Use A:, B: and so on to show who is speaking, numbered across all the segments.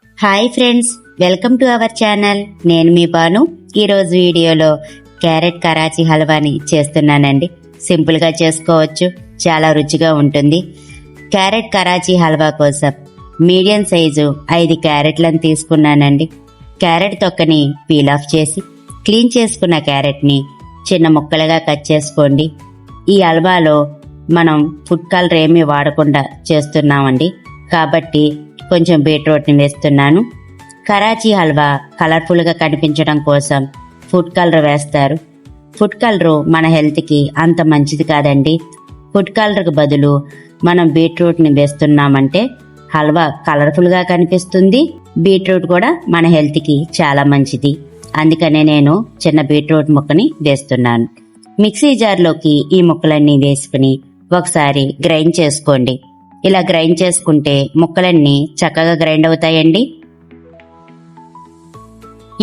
A: Hi friends, welcome to our channel. నేను మీ బాను. ఈరోజు వీడియోలో క్యారెట్ కరాచీ హల్వాని చేస్తున్నానండి. సింపుల్గా చేసుకోవచ్చు, చాలా రుచిగా ఉంటుంది. క్యారెట్ కరాచీ హల్వా కోసం మీడియం సైజు 5 క్యారెట్లను తీసుకున్నానండి. క్యారెట్ తొక్కని పీల్ ఆఫ్ చేసి క్లీన్ చేసుకున్న క్యారెట్ని చిన్న ముక్కలుగా కట్ చేసుకోండి. ఈ హల్వాలో మనం ఫుడ్ కలర్ ఏమీ వాడకుండా చేస్తున్నామండి, కాబట్టి కొంచెం బీట్రూట్ని వేస్తున్నాను. కరాచీ హల్వా కలర్ఫుల్గా కనిపించడం కోసం ఫుడ్ కలర్ వేస్తారు. ఫుడ్ కలరు మన హెల్త్కి అంత మంచిది కాదండి. ఫుడ్ కలర్కి బదులు మనం బీట్రూట్ని వేస్తున్నామంటే హల్వా కలర్ఫుల్గా కనిపిస్తుంది. బీట్రూట్ కూడా మన హెల్త్కి చాలా మంచిది. అందుకనే నేను చిన్న బీట్రూట్ ముక్కని వేస్తున్నాను. మిక్సీ జార్లోకి ఈ ముక్కలన్నీ వేసుకుని ఒకసారి గ్రైండ్ చేసుకోండి. ఇలా గ్రైండ్ చేసుకుంటే ముక్కలన్నీ చక్కగా గ్రైండ్ అవుతాయండి.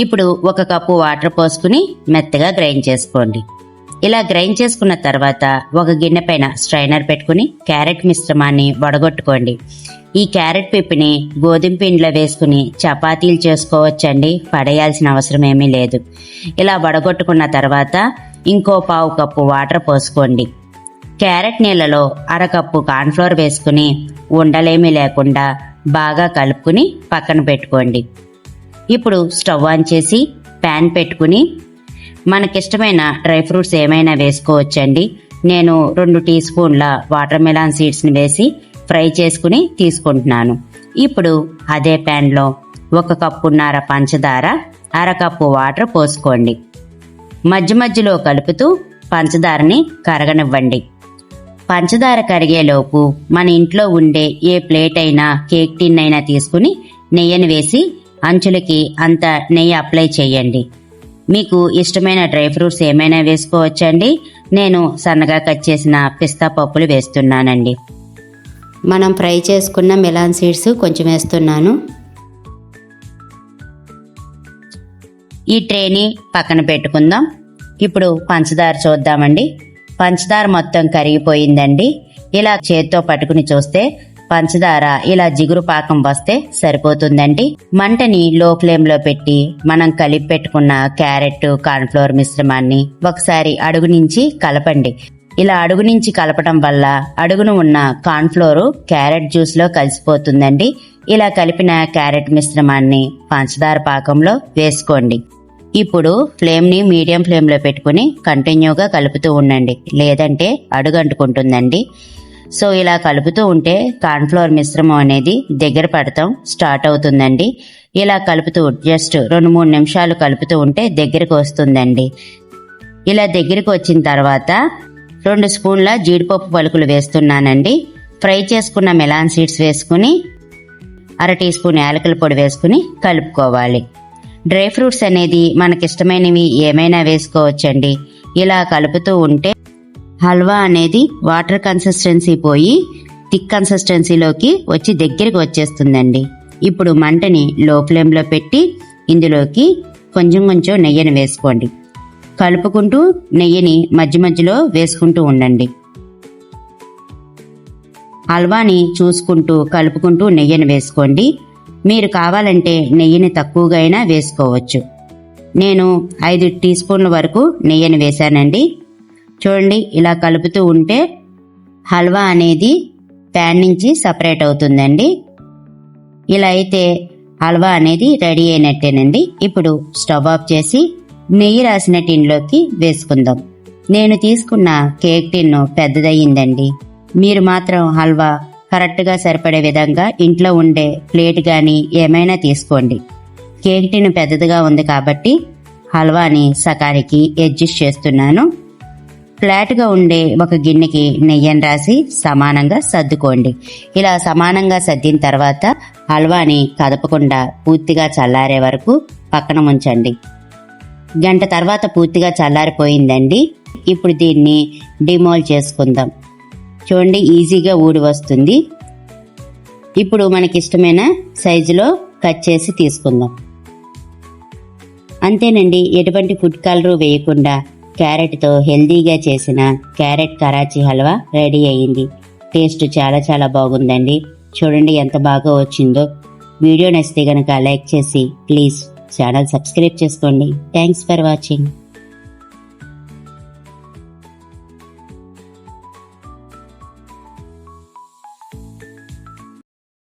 A: ఇప్పుడు 1 కప్పు వాటర్ పోసుకుని మెత్తగా గ్రైండ్ చేసుకోండి. ఇలా గ్రైండ్ చేసుకున్న తర్వాత ఒక గిన్నె పైన స్ట్రైనర్ పెట్టుకుని క్యారెట్ మిశ్రమాన్ని వడగొట్టుకోండి. ఈ క్యారెట్ పిప్పిని గోధుమ పిండిలో వేసుకుని చపాతీలు చేసుకోవచ్చండి, పడేయాల్సిన అవసరం ఏమీ లేదు. ఇలా వడగొట్టుకున్న తర్వాత ఇంకో 1/2 కప్పు వాటర్ పోసుకోండి. క్యారెట్ నీళ్ళలో 1/2 కప్పు కార్న్ఫ్లోర్ వేసుకుని ఉండలేమీ లేకుండా బాగా కలుపుకుని పక్కన పెట్టుకోండి. ఇప్పుడు స్టవ్ ఆన్ చేసి ప్యాన్ పెట్టుకుని మనకిష్టమైన డ్రై ఫ్రూట్స్ ఏమైనా వేసుకోవచ్చండి. నేను 2 టీ స్పూన్ల వాటర్ మెలాన్ సీడ్స్ని వేసి ఫ్రై చేసుకుని తీసుకుంటున్నాను. ఇప్పుడు అదే ప్యాన్లో 1 కప్పున్నర పంచదార, 1/2 కప్పు వాటర్ పోసుకోండి. మధ్య మధ్యలో కలుపుతూ పంచదారని కరగనివ్వండి. పంచదార కరిగేలోపు మన ఇంట్లో ఉండే ఏ ప్లేట్ అయినా కేక్ టిన్ అయినా తీసుకుని నెయ్యిని వేసి అంచులకి అంత నెయ్యి అప్లై చేయండి. మీకు ఇష్టమైన డ్రై ఫ్రూట్స్ ఏమైనా వేసుకోవచ్చండి. నేను సన్నగా కట్ చేసిన పిస్తా పప్పులు వేస్తున్నానండి. మనం ఫ్రై చేసుకున్న మెలాన్ సీడ్స్ కొంచెం వేస్తున్నాను. ఈ ట్రేని పక్కన పెట్టుకుందాం. ఇప్పుడు పంచదార చూద్దామండి. పంచదార మొత్తం కరిగిపోయిందండి. ఇలా చేత్తో పట్టుకుని చూస్తే పంచదార ఇలా జిగురు పాకం వస్తే సరిపోతుందండి. మంటని లో ఫ్లేమ్ లో పెట్టి మనం కలిపి పెట్టుకున్న క్యారెట్ కార్న్ఫ్లోర్ మిశ్రమాన్ని ఒకసారి అడుగు నుంచి కలపండి. ఇలా అడుగు నుంచి కలపడం వల్ల అడుగున ఉన్న కార్న్ఫ్లోర్ క్యారెట్ జ్యూస్ లో కలిసిపోతుందండి. ఇలా కలిపిన క్యారెట్ మిశ్రమాన్ని పంచదార పాకంలో వేసుకోండి. ఇప్పుడు ఫ్లేమ్ ని మీడియం ఫ్లేమ్ లో పెట్టుకుని కంటిన్యూగా కలుపుతూ ఉండండి, లేదంటే అడుగంటుకుంటుందండి. సో ఇలా కలుపుతూ ఉంటే కార్న్ఫ్లోర్ మిశ్రమం అనేది దగ్గర పడటం స్టార్ట్ అవుతుందండి. ఇలా కలుపుతూ జస్ట్ 2-3 నిమిషాలు కలుపుతూ ఉంటే దగ్గరకు వస్తుందండి. ఇలా దగ్గరకు వచ్చిన తర్వాత 2 స్పూన్ల జీడిపప్పు పలుకులు వేస్తున్నానండి. ఫ్రై చేసుకున్న మెలాన్ సీడ్స్ వేసుకుని 1/2 టీ స్పూన్ యాలకుల పొడి వేసుకుని కలుపుకోవాలి. డ్రై ఫ్రూట్స్ అనేది మనకిష్టమైనవి ఏమైనా వేసుకోవచ్చండి. ఇలా కలుపుతూ ఉంటే హల్వా అనేది వాటర్ కన్సిస్టెన్సీ పోయి థిక్ కన్సిస్టెన్సీలోకి వచ్చి దగ్గరికి వచ్చేస్తుందండి. ఇప్పుడు మంటని లో ఫ్లేమ్లో పెట్టి ఇందులోకి కొంచెం కొంచెం నెయ్యిని వేసుకోండి. కలుపుకుంటూ నెయ్యిని మధ్య మధ్యలో వేసుకుంటూ ఉండండి. హల్వాని చూసుకుంటూ కలుపుకుంటూ నెయ్యిని వేసుకోండి. మీరు కావాలంటే నెయ్యిని తక్కువగా అయినా వేసుకోవచ్చు. నేను 5 టీ స్పూన్ల వరకు నెయ్యిని వేశానండి. చూడండి, ఇలా కలుపుతూ ఉంటే హల్వా అనేది ప్యాన్ నుంచి సపరేట్ అవుతుందండి. ఇలా అయితే హల్వా అనేది రెడీ అయినట్టేనండి. ఇప్పుడు స్టవ్ ఆఫ్ చేసి నెయ్యి రాసిన టిన్లోకి వేసుకుందాం. నేను తీసుకున్న కేక్ టిన్ను పెద్దదయ్యిందండి. మీరు మాత్రం హల్వా కరెక్ట్గా సరిపడే విధంగా ఇంట్లో ఉండే ప్లేట్ కానీ ఏమైనా తీసుకోండి. కేక్ టిన్ పెద్దదిగా ఉంది కాబట్టి హల్వాని సకానికి అడ్జస్ట్ చేస్తున్నాను. ఫ్లాట్గా ఉండే ఒక గిన్నెకి నెయ్యిని రాసి సమానంగా సర్దుకోండి. ఇలా సమానంగా సర్దిన తర్వాత హల్వాని కదపకుండా పూర్తిగా చల్లారే వరకు పక్కన ఉంచండి. గంట తర్వాత పూర్తిగా చల్లారిపోయిందండి. ఇప్పుడు దీన్ని డిమోల్డ్ చేసుకుందాం. చూడండి, ఈజీగా ఊడి వస్తుంది. ఇప్పుడు మనకి ఇష్టమైన సైజులో కట్ చేసి తీసుకుందాం. అంతేనండి, ఎటువంటి ఫుడ్ కలర్ వేయకుండా క్యారెట్తో హెల్దీగా చేసిన క్యారెట్ కరాచీ హల్వా రెడీ అయ్యింది. టేస్ట్ చాలా చాలా బాగుందండి. చూడండి ఎంత బాగా వచ్చిందో. వీడియో నచ్చితే గనక లైక్ చేసి ప్లీజ్ ఛానల్ సబ్స్క్రైబ్ చేసుకోండి. Thanks for watching.